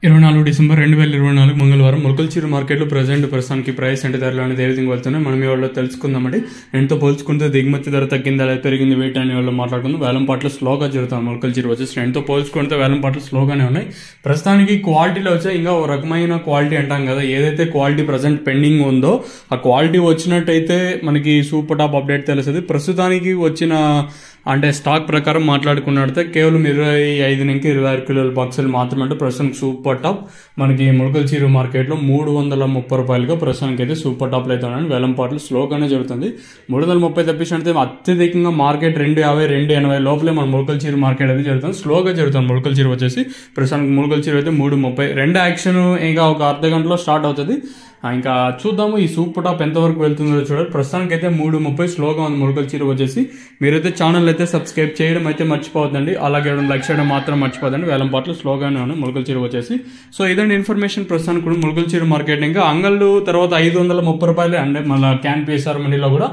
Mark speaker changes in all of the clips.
Speaker 1: 24 December 2024 మంగళవారం మొలకల్చీరు మార్కెట్లో ప్రస్తుతానికి ప్రైస్ అంటే ధరలు అనేది ఏ విధంగా వెళ్తున్నాయి మనం ఇవాళ తెలుసుకుందామండి. ఎంతో పోల్చుకుంటే దిగుమతి ధర తగ్గింది, అలా పెరిగింది, వెయిట్ అనే వాళ్ళు మాట్లాడుకుందాం. వేలం పాటలు స్లోగా జరుగుతాం. మొలకల్చీరు వచ్చేసి ఎంతో పోల్చుకుంటే వేలం పాటలు స్లోగానే ఉన్నాయి. ప్రస్తుతానికి క్వాలిటీలో వచ్చే ఇంకా ఒక రకమైన క్వాలిటీ అంటాం కదా, ఏదైతే క్వాలిటీ ప్రజెంట్ పెండింగ్ ఉందో ఆ క్వాలిటీ వచ్చినట్టయితే మనకి సూపర్ టాప్ అప్డేట్ తెలుస్తుంది. ప్రస్తుతానికి వచ్చిన అంటే స్టాక్ ప్రకారం మాట్లాడుకున్నట్లయితే కేవలం 25 నుంచి 26 కిలోల బాక్సులు మాత్రమే. అంటే ప్రస్తుతం సూపర్ టాప్ మనకి మొలకల్చీరు మార్కెట్లో 330 రూపాయలుగా ప్రస్తుతానికి అయితే సూపర్ టాప్లో అయితే ఉన్నాయండి. వేలం పాటలు స్లోగానే జరుగుతుంది. 330 తప్పించినట్టే అత్యధికంగా మార్కెట్ 250, 280 లోపలే మన మొలకల్చీరు మార్కెట్ అయితే జరుగుతుంది. స్లోగా జరుగుతుంది మొలకల్చీరు వచ్చేసి. ప్రస్తుతానికి మొలకల్చీరు అయితే 330. రెండు యాక్షన్ ఇంకా ఒక అర్ధ గంటలో స్టార్ట్ అవుతుంది. ఇంకా చూద్దాము ఈ సూపర్ టాప్ ఎంతవరకు వెళ్తుందో చూడాలి. ప్రస్తుతానికి అయితే 330 స్లోగా ఉంది మొలకల్చీరు వచ్చేసి. మీరైతే ఛానల్ అయితే సబ్స్క్రైబ్ చేయడం అయితే మర్చిపోవద్దండి, అలాగే లైక్ చేయడం మాత్రం మర్చిపోదండి. వేలం పాటలు స్లోగానే ఉన్నాయి మొలకల్చీరు వచ్చేసి. సో ఇదండి ఇన్ఫర్మేషన్. ప్రస్తుతానికి కూడా మొలకల్చీరు మార్కెట్ ఇంకా అంగళ్ళు తర్వాత 530 రూపాయలు. అంటే మళ్ళీ క్యాన్ పిఎస్ఆర్ మండీలో కూడా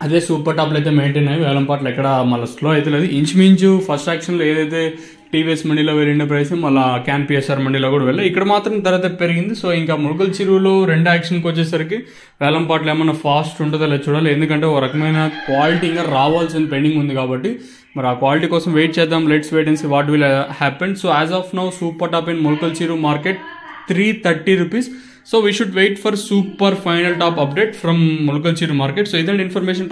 Speaker 1: అదే సూపర్ టాప్లు అయితే మెయింటైన్ అయ్యి వేలం పాటలు ఎక్కడ మళ్ళీ స్లో అయితే లేదు. ఇంచుమించు ఫస్ట్ యాక్షన్లో ఏదైతే టీవీఎస్ మండీలో వెళ్ళిన ప్రైస్ మళ్ళీ క్యాన్ పిఎస్ఆర్ మండీలో కూడా వెళ్ళాయి. ఇక్కడ మాత్రం ధర పెరిగింది. సో ఇంకా మొలకల్చీరులో రెండు యాక్షన్కి వచ్చేసరికి వేలం పాటలు ఏమన్నా ఫాస్ట్ ఉంటుందో లేదు చూడాలి. ఎందుకంటే ఒక రకమైన క్వాలిటీ ఇంకా రావాల్సిన పెండింగ్ ఉంది కాబట్టి మరి ఆ క్వాలిటీ కోసం వెయిట్ చేద్దాం. Let's wait and see what will happen. So as of now super top in Molakalcheruvu market 330 rupees. So we should wait for super final top update from Molkalchir market. So idan information